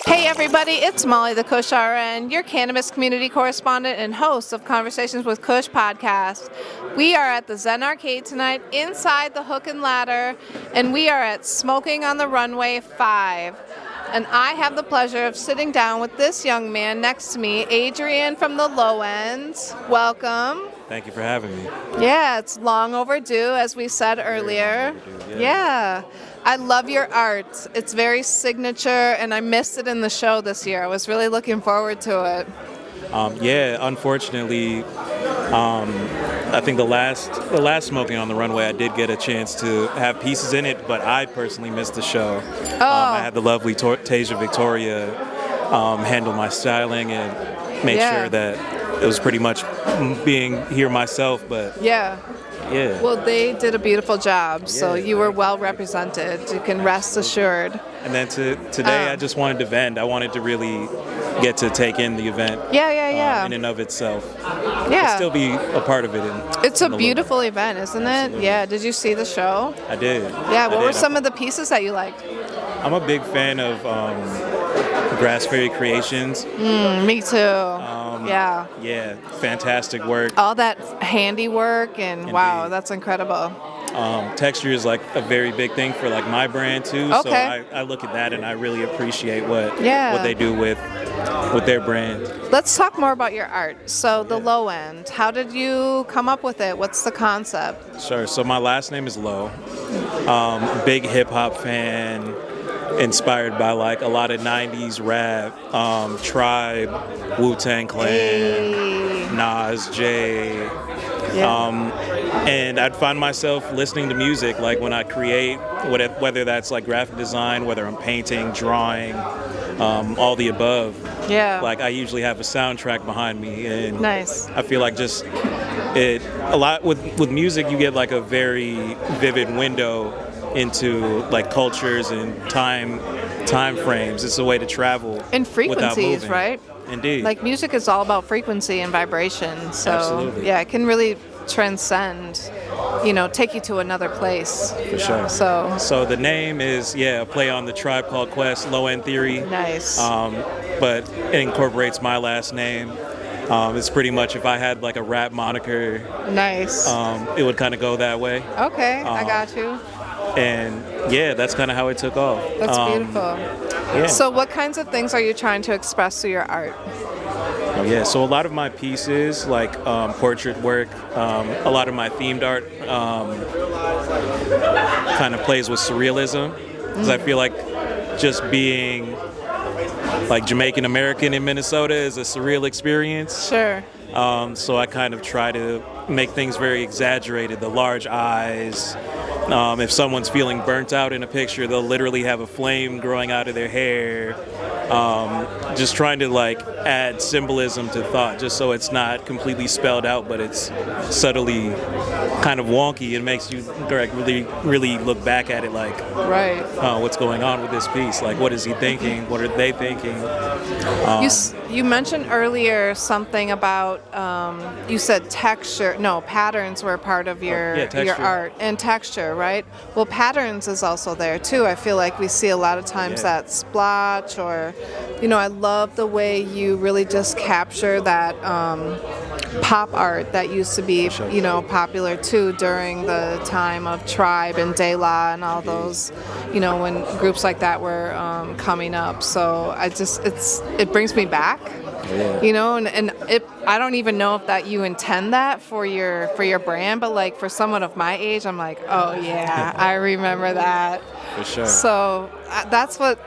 Hey everybody, it's Molly the Kush RN, your cannabis community correspondent and host of Conversations with Kush podcast. We are at the Zen Arcade tonight inside the Hook and Ladder, and we are at Smoking on the Runway 5. And I have the pleasure of sitting down with this young man next to me, Adrian from the LOWEEND. Welcome. Thank you for having me. Yeah, it's long overdue, as we said earlier. Yeah. I love your art. It's very signature, and I missed it in the show this year. I was really looking forward to it. Unfortunately, I think the last Smoking on the Runway, I did get a chance to have pieces in it, but I personally missed the show. I had the lovely Tasia Victoria handle my styling and made sure that it was pretty much being here myself, but yeah. Well, they did a beautiful job, so you were well represented. You can rest assured. And then today, I just wanted to vend. I wanted to really get to take in the event. In and of itself. Yeah. Still be a part of it. It's a beautiful event, isn't it? Yeah. Did you see the show? I did. Yeah. What were some of the pieces that you liked? I'm a big fan of Grass Fairy Creations. Me too. Yeah, fantastic work. All that handiwork and wow, that's incredible. Texture is like a very big thing for like my brand too. Okay. So I look at that and I really appreciate what they do with their brand. Let's talk more about your art. So the LOWEEND, how did you come up with it? What's the concept? Sure. So my last name is Lowe. Big hip hop fan. Inspired by like a lot of 90s rap, Tribe, Wu-Tang Clan, Nas, Jay. And I'd find myself listening to music like when I create, whether that's like graphic design, whether I'm painting, drawing, all the above. Yeah. Like I usually have a soundtrack behind me, and nice. I feel like just a lot with music, you get like a very vivid window into like cultures and time frames. It's a way to travel and frequencies, right? Indeed. Like music is all about frequency and vibration. So absolutely. Yeah, it can really transcend, take you to another place. For sure. So the name is a play on the Tribe Called Quest, Low End Theory. Nice. But it incorporates my last name. It's pretty much if I had like a rap moniker. Nice. It would kind of go that way. Okay, I got you. And that's kind of how it took off. That's beautiful. Yeah. So what kinds of things are you trying to express through your art? So a lot of my pieces, like portrait work, a lot of my themed art kind of plays with surrealism. Because I feel like just being like Jamaican-American in Minnesota is a surreal experience. Sure. So I kind of try to make things very exaggerated, the large eyes. If someone's feeling burnt out in a picture, they'll literally have a flame growing out of their hair. Just trying to like add symbolism to thought, just so it's not completely spelled out, but it's subtly kind of wonky. It makes you really look back at it like, right. What's going on with this piece? Like, what is he thinking? What are they thinking? You mentioned earlier something about, you said patterns were part of your art, and texture, right? Well, patterns is also there too. I feel like we see a lot of times that splotch, or, I love the way you really just capture that pop art that used to be, popular too during the time of Tribe and De La and all those, when groups like that were coming up. So it brings me back. And I don't even know if that you intend that for your brand, but like for someone of my age, I'm like, oh yeah, I remember that. For sure. So that's what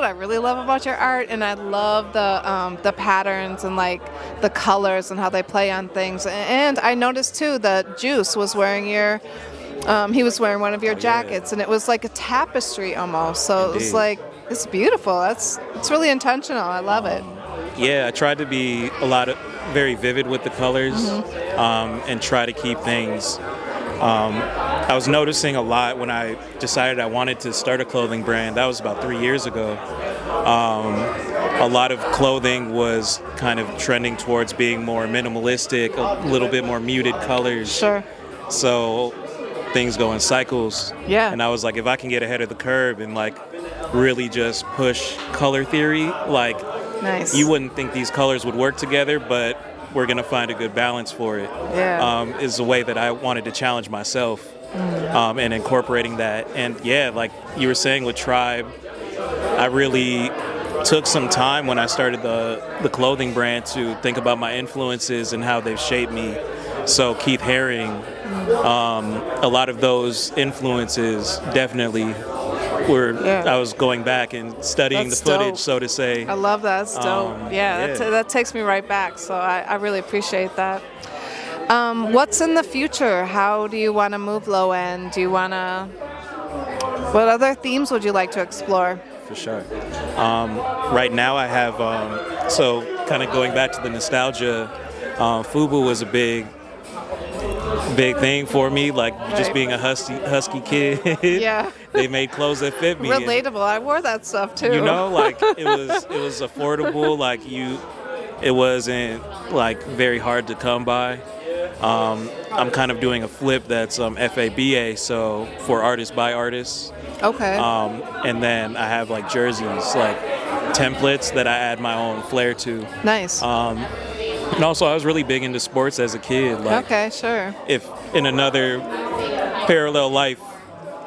I really love about your art, and I love the patterns and like the colors and how they play on things. And I noticed too that Juice was wearing he was wearing one of your jackets, and it was like a tapestry almost. So Indeed. It was like, it's beautiful. It's really intentional. I love it. I tried to be very vivid with the colors, and try to keep things. I was noticing a lot when I decided I wanted to start a clothing brand. That was about 3 years ago. A lot of clothing was kind of trending towards being more minimalistic, a little bit more muted colors. Sure. So things go in cycles. Yeah. And I was like, if I can get ahead of the curve and like really just push color theory, like nice. You wouldn't think these colors would work together, but we're gonna find a good balance for it. Yeah. Is the way that I wanted to challenge myself, and incorporating that. And yeah, like you were saying with Tribe, I really took some time when I started the clothing brand to think about my influences and how they've shaped me. So Keith Haring, a lot of those influences definitely were, I was going back and studying That's the footage, dope. so to say. I love that. That's dope. That takes me right back. So I really appreciate that. What's in the future? How do you want to move Low End? Do you want to... What other themes would you like to explore? For sure. Right now I have, so kind of going back to the nostalgia, FUBU was a big thing for me, like just being a husky kid. Yeah. They made clothes that fit me. Relatable. I wore that stuff too. You know, like it was affordable, like it wasn't like very hard to come by. I'm kind of doing a flip that's FABA, so for artists by artists. Okay. And then I have like jerseys, like templates that I add my own flair to. Nice. And also I was really big into sports as a kid. Like, okay, sure. If in another parallel life,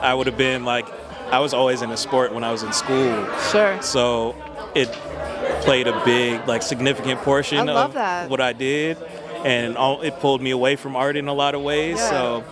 I would have been like, I was always in a sport when I was in school. Sure. So it played a big, like significant portion of what I did. And it pulled me away from art in a lot of ways. Yeah. So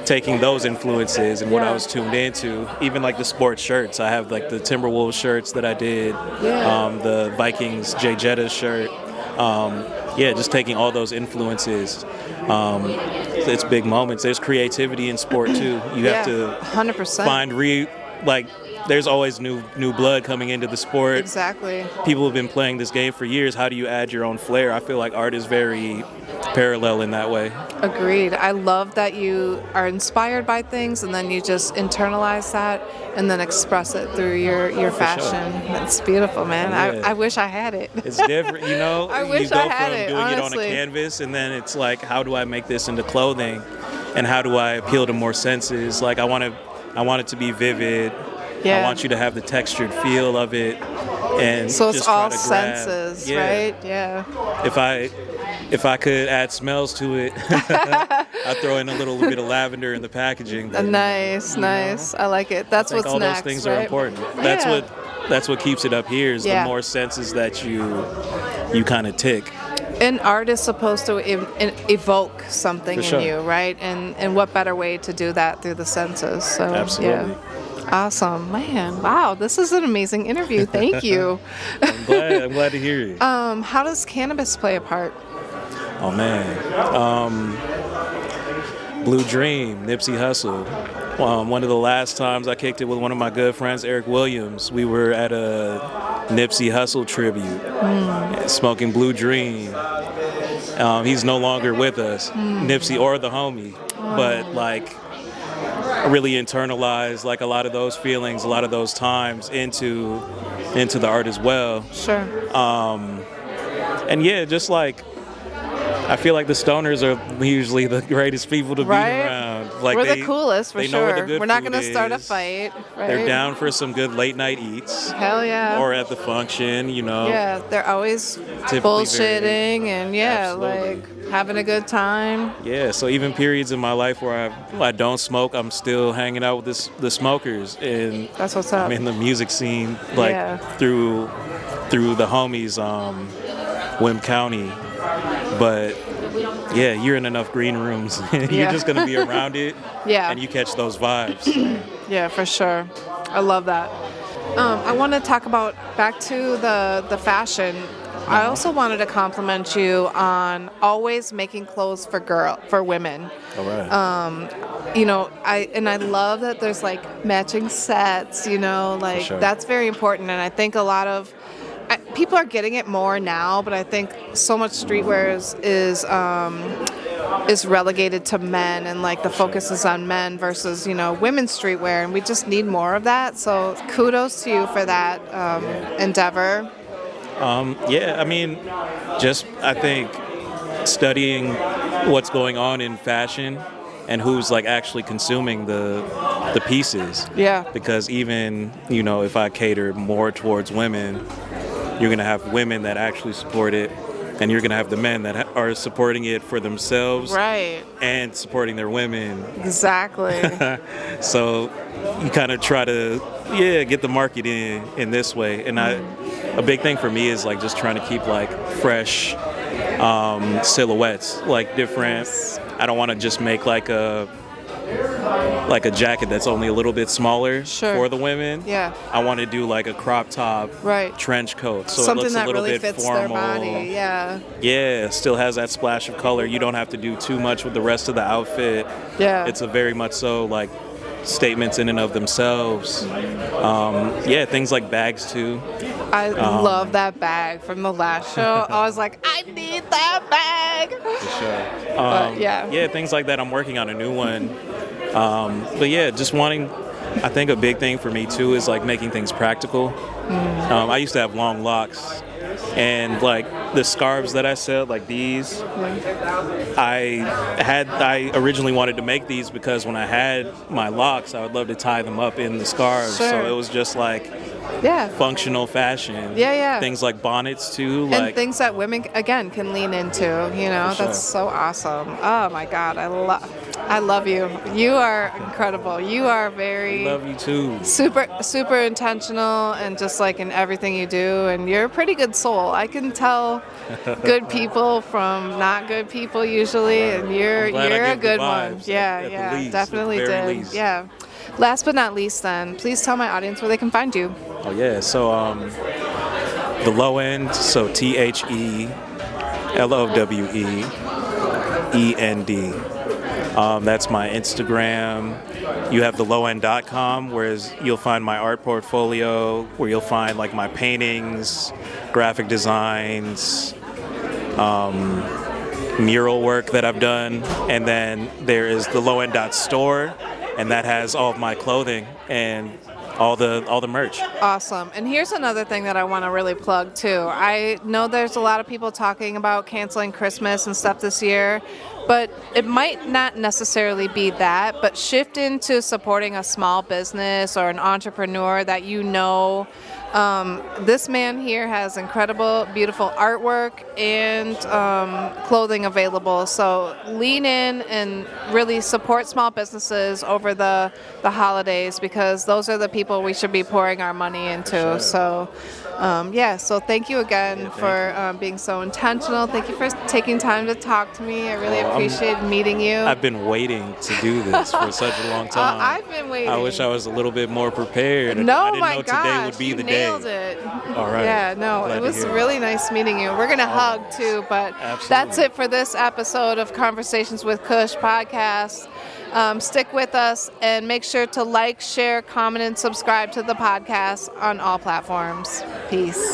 taking those influences and what I was tuned into, even like the sports shirts. I have like the Timberwolves shirts that I did, the Vikings Jay Jetta shirt. Just taking all those influences. It's big moments. There's creativity in sport too. You have to 100% find there's always new blood coming into the sport. Exactly. People have been playing this game for years. How do you add your own flair? I feel like art is very parallel in that way. Agreed. I love that you are inspired by things and then you just internalize that and then express it through your fashion. Sure. That's beautiful, man. Yeah. I wish I had it. It's different, you know. I wish I had it, you go from doing it on a canvas, and then it's like, how do I make this into clothing, and how do I appeal to more senses? Like I want it to be vivid. Yeah. I want you to have the textured feel of it, and so it's just all try to senses, right? Yeah. If I could add smells to it, I'd throw in a little bit of lavender in the packaging. But, nice. I like it. That's what's all next. All those things right? are important. That's what keeps it up here. Is the more senses that you kind of tick. And art is supposed to evoke something sure. in you, right? And what better way to do that through the senses? So, absolutely. Yeah. Awesome, man. Wow, this is an amazing interview. Thank you. I'm glad to hear you. How does cannabis play a part? Oh man, Blue Dream, Nipsey Hussle. One of the last times I kicked it with one of my good friends, Eric Williams, we were at a Nipsey Hussle tribute, smoking Blue Dream. He's no longer with us, Nipsey or the homie, but like really internalized like a lot of those feelings, a lot of those times into the art as well. Sure. And yeah, just like I feel like the stoners are usually the greatest people to be around. Like we're the coolest, for sure. We're not going to start a fight. Right? They're down for some good late night eats. Hell yeah. Or at the function, you know. Yeah, they're always bullshitting and like having a good time. Yeah, so even periods in my life where I don't smoke, I'm still hanging out with the smokers, and that's what's up. I'm in the music scene, like through the homies, Wim County. But yeah, you're in enough green rooms. You're just going to be around it. And you catch those vibes. Yeah, for sure. I love that. I want to talk about back to the fashion. I also wanted to compliment you on always making clothes for women. All right. You know, I love that there's like matching sets, you know, like that's very important. And I think a lot of people are getting it more now, but I think so much streetwear is relegated to men, and like the focus is on men versus, you know, women's streetwear, and we just need more of that. So kudos to you for that endeavor. I mean, I think studying what's going on in fashion and who's like actually consuming the pieces. Yeah. Because even, you know, if I cater more towards women, you're going to have women that actually support it, and you're going to have the men that are supporting it for themselves. Right. And supporting their women. Exactly. So you kind of try to, get the market in this way. And a big thing for me is like just trying to keep like fresh silhouettes, like different. Yes. I don't want to just make like a jacket that's only a little bit smaller for the women. Yeah. I want to do like a crop top, right, trench coat, so something it looks that a little really bit fits formal. their body. Yeah. Yeah, still has that splash of color. You don't have to do too much with the rest of the outfit. Yeah. It's a very much so like statements in and of themselves. Things like bags too. I love that bag from the last show. I was like, I need that bag. For sure. Things like that. I'm working on a new one. Just wanting, I think a big thing for me too is like making things practical. I used to have long locks, and like the scarves that I sell, like these, I originally wanted to make these because when I had my locks, I would love to tie them up in the scarves. Sure. So it was just like functional fashion. Yeah. Things like bonnets too, and like things that women again can lean into. You know, that's so awesome. Oh my God, I love you. You are incredible. You are very. I love you too. Super intentional, and just like in everything you do, and you're a pretty good soul. I can tell good people from not good people usually, and you're a good one. Yeah, least, definitely did. Least. Yeah. Last but not least, then, please tell my audience where they can find you. Oh yeah, so the Low End, so TheLoweend. That's my Instagram. You have thelowend.com, where you'll find my art portfolio, where you'll find like my paintings, graphic designs, mural work that I've done, and then there is the lowend.store, and that has all of my clothing and all the merch. Awesome. And here's another thing that I want to really plug too. I know there's a lot of people talking about canceling Christmas and stuff this year, but it might not necessarily be that, but shift into supporting a small business or an entrepreneur that you know. This man here has incredible, beautiful artwork and clothing available. So lean in and really support small businesses over the holidays, because those are the people we should be pouring our money into. Sure. So, so thank you again for being so intentional. Thank you for taking time to talk to me. I really appreciate meeting you. I've been waiting to do this for such a long time. I've been waiting. I wish I was a little bit more prepared. No, I didn't my know gosh, today would be the day. Nailed it. All right. Yeah, no, Glad it was to hear really nice meeting you. We're going to hug too, but that's it for this episode of Conversations with Kush podcast. Stick with us and make sure to like, share, comment, and subscribe to the podcast on all platforms. Peace.